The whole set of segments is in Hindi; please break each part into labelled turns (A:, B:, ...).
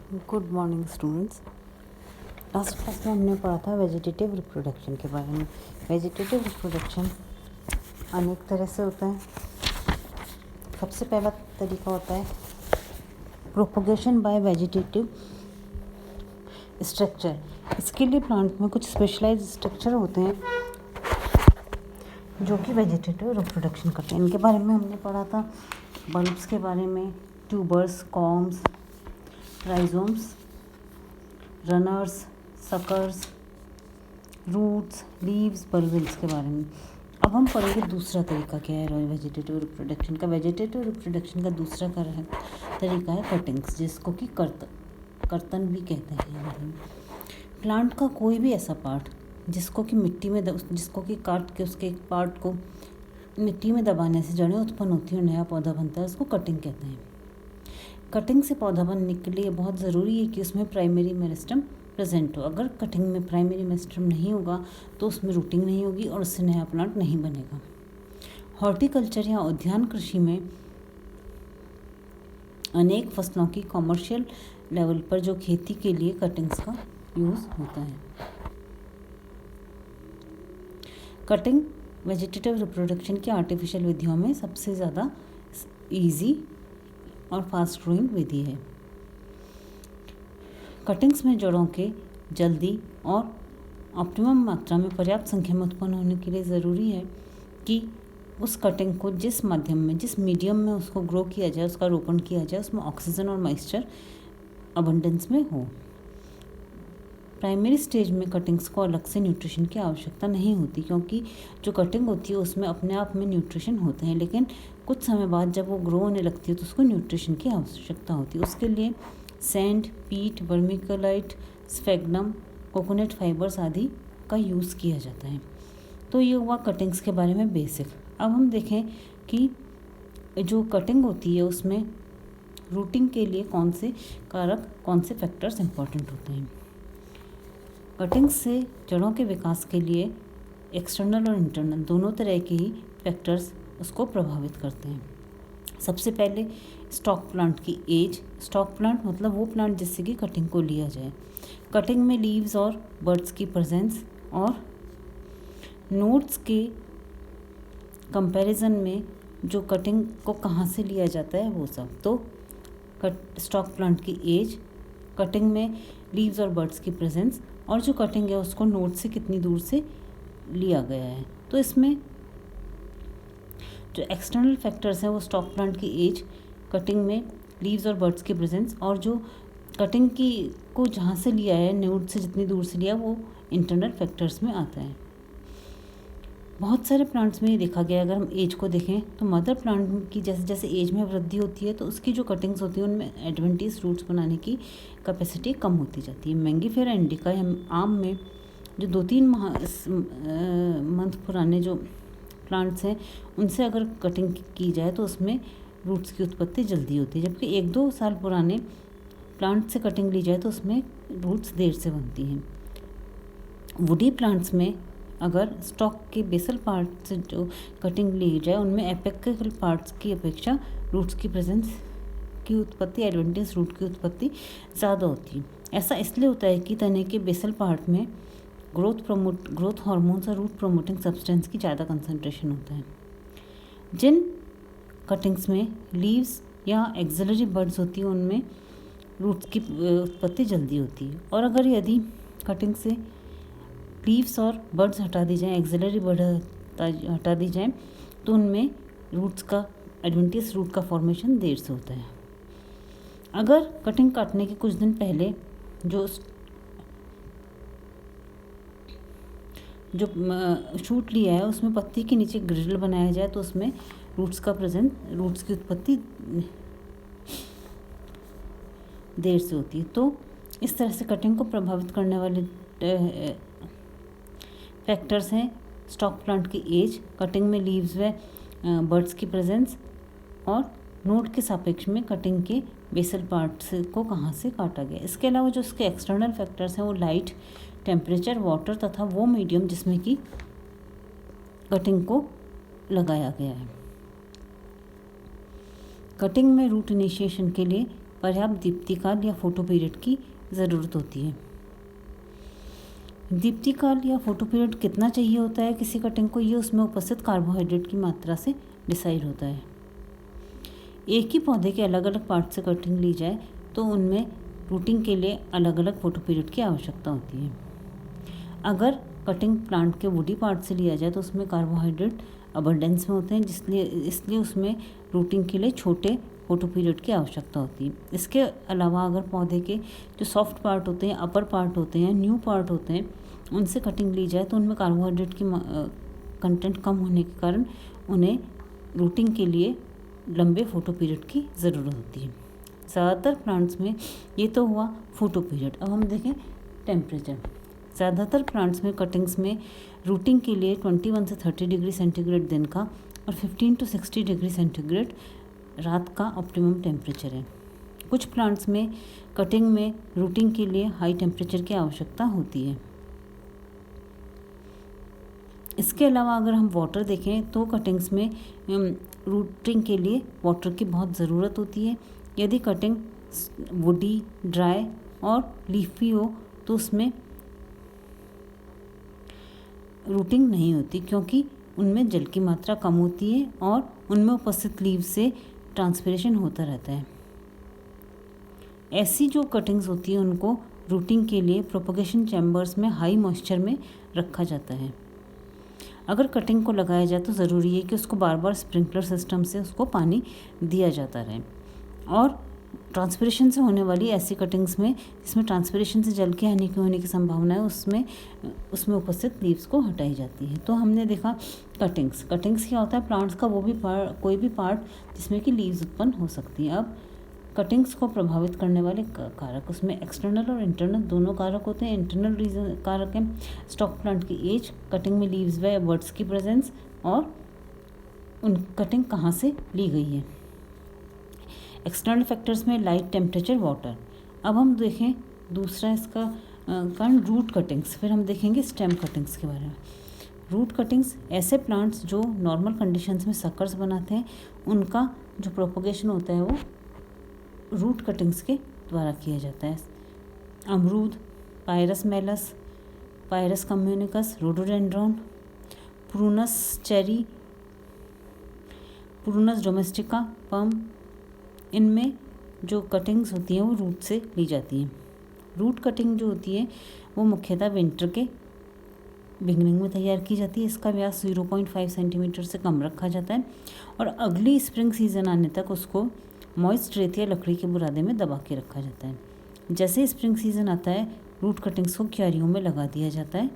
A: Good morning students. Last class में हमने पढ़ा था वेजिटेटिव रिप्रोडक्शन के बारे में। वेजिटेटिव रिप्रोडक्शन अनेक तरह से होता है। सबसे पहला तरीका होता है प्रोपोगेशन बाय वेजिटेटिव स्ट्रक्चर। इसके लिए प्लांट में कुछ स्पेशलाइज्ड स्ट्रक्चर होते हैं जो कि वेजिटेटिव रिप्रोडक्शन करते हैं। इनके बारे में हमने पढ़ा था बल्ब्स के बारे में, tubers, corms, rhizomes, runners, suckers, roots, leaves, bulbils के बारे में। अब हम पढ़ेंगे दूसरा तरीका क्या है वेजिटेटिव रिप्रोडक्शन का। वेजिटेटिव रिप्रोडक्शन का दूसरा तरीका है कटिंग्स, जिसको कि कर्तन भी कहते हैं। प्लांट का कोई भी ऐसा पार्ट जिसको कि काट के उसके एक पार्ट को मिट्टी में दबाने से जड़ें उत्पन्न होती हैं और नया पौधा बनता है, उसको कटिंग कहते हैं। कटिंग से पौधा बनने के लिए बहुत ज़रूरी है कि उसमें प्राइमरी मेरिस्टम प्रेजेंट हो। अगर कटिंग में प्राइमरी मेरिस्टम नहीं होगा तो उसमें रूटिंग नहीं होगी और उससे नया प्लांट नहीं बनेगा। हॉर्टिकल्चर या उद्यान कृषि में अनेक फसलों की कॉमर्शियल लेवल पर जो खेती के लिए कटिंग्स का यूज़ होता है। कटिंग वेजिटेटिव रिप्रोडक्शन की आर्टिफिशियल विधियों में सबसे ज़्यादा ईजी और फास्ट ग्रोइंग विधि है। कटिंग्स में जड़ों के जल्दी और ऑप्टिमम मात्रा में पर्याप्त संख्या में उत्पन्न होने के लिए ज़रूरी है कि उस कटिंग को जिस मीडियम में उसको ग्रो किया जाए, उसका रोपण किया जाए, उसमें ऑक्सीजन और मॉइस्चर अबंडेंस में हो। प्राइमरी स्टेज में कटिंग्स को अलग से न्यूट्रिशन की आवश्यकता नहीं होती, क्योंकि जो कटिंग होती है उसमें अपने आप में न्यूट्रिशन होते हैं, लेकिन कुछ समय बाद जब वो ग्रो होने लगती है तो उसको न्यूट्रिशन की आवश्यकता होती है। उसके लिए सैंड, पीट, वर्मिकलाइट, स्फेग्नम, कोकोनट फाइबर्स आदि का यूज़ किया जाता है। तो ये हुआ कटिंग्स के बारे में बेसिक। अब हम देखें कि जो कटिंग होती है उसमें रूटिंग के लिए कौन से फैक्टर्स इंपॉर्टेंट होते हैं। कटिंग से जड़ों के विकास के लिए एक्सटर्नल और इंटरनल दोनों तरह के ही फैक्टर्स उसको प्रभावित करते हैं। सबसे पहले स्टॉक प्लांट की एज। स्टॉक प्लांट मतलब वो प्लांट जिससे कि कटिंग को लिया जाए। कटिंग में लीव्स और बर्ड्स की प्रेजेंस और नोट्स के कंपैरिजन में जो कटिंग को कहाँ से लिया जाता है वो सब। तो स्टॉक प्लांट की एज, कटिंग में लीव्स और बर्ड्स की प्रेजेंस और जो कटिंग है उसको नोट से कितनी दूर से लिया गया है। तो इसमें जो एक्सटर्नल फैक्टर्स हैं वो स्टॉक प्लांट की एज, कटिंग में लीव्स और बर्ड्स की प्रेजेंस और जो कटिंग को जहाँ से लिया है, नोट से जितनी दूर से लिया, वो इंटरनल फैक्टर्स में आता है। बहुत सारे प्लांट्स में ये देखा गया है, अगर हम एज को देखें तो मदर प्लांट की जैसे जैसे एज में वृद्धि होती है तो उसकी जो कटिंग्स होती हैं उनमें एडवेंटिस रूट्स बनाने की कैपेसिटी कम होती जाती है। मैंगीफेरा इंडिका या आम में जो 2-3 मंथ पुराने जो प्लांट्स हैं उनसे अगर कटिंग की जाए तो उसमें रूट्स की उत्पत्ति जल्दी होती है, जबकि 1-2 साल पुराने प्लांट से कटिंग ली जाए तो उसमें रूट्स देर से बनती हैं। वुडी प्लांट्स में अगर स्टॉक के बेसल पार्ट से जो कटिंग ली जाए उनमें एपिकल पार्ट्स की अपेक्षा रूट्स की प्रेजेंस की उत्पत्ति, एडवेंटिस रूट की उत्पत्ति ज़्यादा होती है। ऐसा इसलिए होता है कि तने के बेसल पार्ट में ग्रोथ हार्मोन्स और रूट प्रोमोटिंग सब्सटेंस की ज़्यादा कंसंट्रेशन होता है। जिन कटिंग्स में लीव्स या एक्सिलरी बड्स होती है उनमें रूट्स की उत्पत्ति जल्दी होती है। और अगर यदि कटिंग से लीव्स और बड्स हटा दी जाएँ, एक्सिलरी बड हटा दी जाए तो उनमें रूट्स का एडवेंटिस रूट का फॉर्मेशन देर से होता है। अगर कटिंग काटने के कुछ दिन पहले जो शूट लिया है उसमें पत्ती के नीचे ग्रिल बनाया जाए तो उसमें रूट्स की उत्पत्ति देर से होती है। तो इस तरह से कटिंग को प्रभावित करने वाले फैक्टर्स हैं स्टॉक प्लांट की एज, कटिंग में लीव्स व बर्ड्स की प्रेजेंस और नोट के सापेक्ष में कटिंग के बेसल पार्ट्स को कहाँ से काटा गया। इसके अलावा जो इसके एक्सटर्नल फैक्टर्स हैं वो लाइट, टेम्परेचर, वाटर तथा वो मीडियम जिसमें कि कटिंग को लगाया गया है। कटिंग में रूट इनिशिएशन के लिए पर्याप्त दीप्तिकाल या फोटो पीरियड की ज़रूरत होती है। दीप्तिकाल या फोटो पीरियड कितना चाहिए होता है किसी कटिंग को, ये उसमें उपस्थित कार्बोहाइड्रेट की मात्रा से डिसाइड होता है। एक ही पौधे के अलग अलग पार्ट से कटिंग ली जाए तो उनमें रूटिंग के लिए अलग अलग फोटो पीरियड की आवश्यकता होती है। अगर कटिंग प्लांट के वुडी पार्ट से लिया जाए तो उसमें कार्बोहाइड्रेट अबंडेंस में होते हैं, इसलिए उसमें रूटिंग के लिए छोटे फोटो पीरियड की आवश्यकता होती है। इसके अलावा अगर पौधे के जो सॉफ्ट पार्ट होते हैं, अपर पार्ट होते हैं, न्यू पार्ट होते हैं, उनसे कटिंग ली जाए तो उनमें कार्बोहाइड्रेट की कंटेंट कम होने के कारण उन्हें रूटिंग के लिए लंबे फोटो पीरियड की ज़रूरत होती है। ज़्यादातर प्लांट्स में ये तो हुआ फोटो पीरियड। अब हम देखें टेम्परेचर। ज़्यादातर प्लांट्स में कटिंग्स में रूटिंग के लिए 21 से 30 डिग्री सेंटीग्रेड दिन का और 15 to 60 डिग्री सेंटीग्रेड रात का ऑप्टिमम टेम्परेचर है। कुछ प्लांट्स में कटिंग में रूटिंग के लिए हाई टेम्परेचर की आवश्यकता होती है। इसके अलावा अगर हम वाटर देखें तो कटिंग्स में रूटिंग के लिए वाटर की बहुत ज़रूरत होती है। यदि कटिंग वुडी, ड्राई और लीफी हो तो उसमें रूटिंग नहीं होती, क्योंकि उनमें जल की मात्रा कम होती है और उनमें उपस्थित लीव से ट्रांसपिरेशन होता रहता है। ऐसी जो कटिंग्स होती है उनको रूटिंग के लिए प्रोपगेशन चैम्बर्स में हाई मॉइस्चर में रखा जाता है। अगर कटिंग को लगाया जाए तो ज़रूरी है कि उसको बार बार स्प्रिंकलर सिस्टम से उसको पानी दिया जाता रहे। और ट्रांसपिरेशन से होने वाली ऐसी कटिंग्स में जिसमें ट्रांसपिरेशन से जल के हानि होने की संभावना है उसमें उपस्थित लीव्स को हटाई जाती है। तो हमने देखा कटिंग्स क्या होता है, प्लांट्स का वो भी कोई भी पार्ट जिसमें कि लीव्स उत्पन्न हो सकती हैं। अब कटिंग्स को प्रभावित करने वाले कारक, उसमें एक्सटर्नल और इंटरनल दोनों कारक होते हैं। इंटरनल रीजन कारक है स्टॉक प्लांट की एज, कटिंग में लीव्स व बर्ड्स की प्रेजेंस और उन कटिंग कहाँ से ली गई है। एक्सटर्नल फैक्टर्स में लाइट, टेम्परेचर, वाटर। अब हम देखें दूसरा इसका कारण रूट कटिंग्स, फिर हम देखेंगे स्टेम कटिंग्स के बारे में। रूट कटिंग्स ऐसे प्लांट्स जो नॉर्मल कंडीशंस में सकर्स बनाते हैं, उनका जो प्रोपगेशन होता है वो रूट कटिंग्स के द्वारा किया जाता है। अमरूद, Pyrus malus, Pyrus communis, rhododendron, Prunus cherry, Prunus domestica, plum, इनमें जो कटिंग्स होती हैं वो रूट से ली जाती हैं। रूट कटिंग जो होती है वो मुख्यतः विंटर के बिगनिंग में तैयार की जाती है। इसका व्यास 0.5 सेंटीमीटर से कम रखा जाता है और अगली स्प्रिंग सीजन आने तक उसको मॉइस्ट रेत या लकड़ी के बुरादे में दबा के रखा जाता है। जैसे ही स्प्रिंग सीजन आता है रूट कटिंग्स को क्यारियों में लगा दिया जाता है।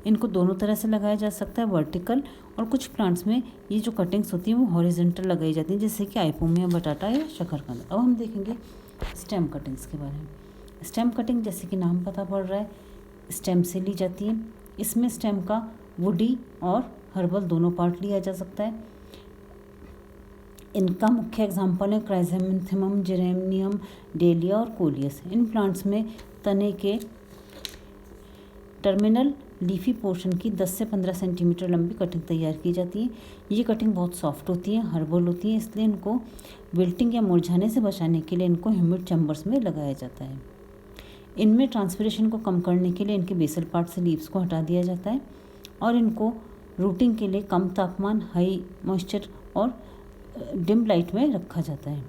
A: इनको दोनों तरह से लगाया जा सकता है, वर्टिकल, और कुछ प्लांट्स में ये जो कटिंग्स होती हैं वो हॉरिजेंटल लगाई जाती हैं, जैसे कि आइपोमिया बटाटा या शकरकंद। अब हम देखेंगे स्टेम कटिंग्स के बारे में। स्टेम कटिंग जैसे कि नाम पता पड़ रहा है स्टेम से ली जाती है। इसमें स्टेम का वुडी और हर्बल दोनों पार्ट लिया जा सकता है। इनका मुख्य एग्जाम्पल है क्राइजेंथेमम, जेरेनियम, डेलिया और कोलियस। इन प्लांट्स में तने के टर्मिनल लीफी पोर्शन की 10 से 15 सेंटीमीटर लंबी कटिंग तैयार की जाती है। ये कटिंग बहुत सॉफ्ट होती है, हर्बल होती है, इसलिए इनको विल्टिंग या मुरझाने से बचाने के लिए इनको ह्यूमिड चैम्बर्स में लगाया जाता है। इनमें ट्रांसपिरेशन को कम करने के लिए इनके बेसल पार्ट से लीव्स को हटा दिया जाता है और इनको रूटिंग के लिए कम तापमान, हाई मॉइस्चर और डिम लाइट में रखा जाता है।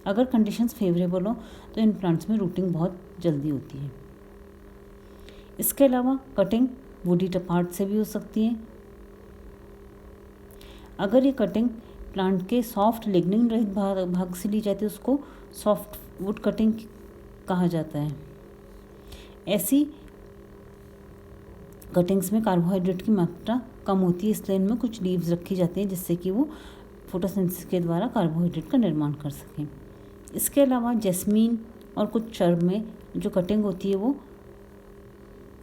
A: अगर कंडीशंस फेवरेबल हो तो इन प्लांट्स में रूटिंग बहुत जल्दी होती है। इसके अलावा कटिंग वुडी पार्ट से भी हो सकती है। अगर ये कटिंग प्लांट के सॉफ्ट लिग्निन रहित भाग से ली जाती है उसको सॉफ्ट वुड कटिंग कहा जाता है। ऐसी कटिंग्स में कार्बोहाइड्रेट की मात्रा कम होती है, इसलिए इनमें कुछ लीव्स रखी जाती हैं जिससे कि वो फोटोसिंथेसिस के द्वारा कार्बोहाइड्रेट का निर्माण कर सकें। इसके अलावा जैस्मीन और कुछ शर्ब में जो कटिंग होती है वो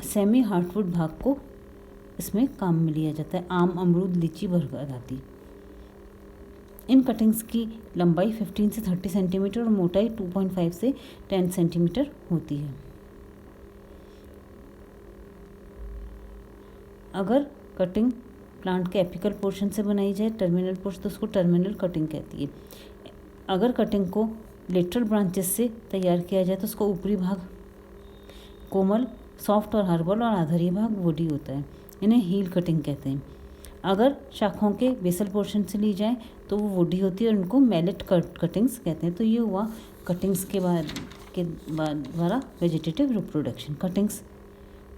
A: सेमी हार्डवुड भाग को इसमें काम में लिया जाता है। आम, अमरूद, लीची, बरगद आदि। इन कटिंग्स की लंबाई 15 से 30 सेंटीमीटर और मोटाई 2.5 से 10 सेंटीमीटर होती है। अगर कटिंग प्लांट के एपिकल पोर्शन से बनाई जाए, टर्मिनल पोर्शन, तो उसको टर्मिनल कटिंग कहती है। अगर कटिंग को लेटरल ब्रांचेस से तैयार किया जाए तो उसका ऊपरी भाग कोमल, सॉफ्ट और हर्बल और आधारी भाग वुडी होता है। इन्हें हील कटिंग कहते हैं। अगर शाखाओं के बेसल पोर्शन से ली जाए तो वो वुडी होती है और उनको मैलेट कटिंग्स कहते हैं। तो ये हुआ कटिंग्स के द्वारा वेजिटेटिव रिप्रोडक्शन कटिंग्स।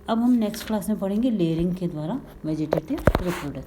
A: अब हम नेक्स्ट क्लास में पढ़ेंगे लेयरिंग के द्वारा वेजिटेटिव रिप्रोडक्शन।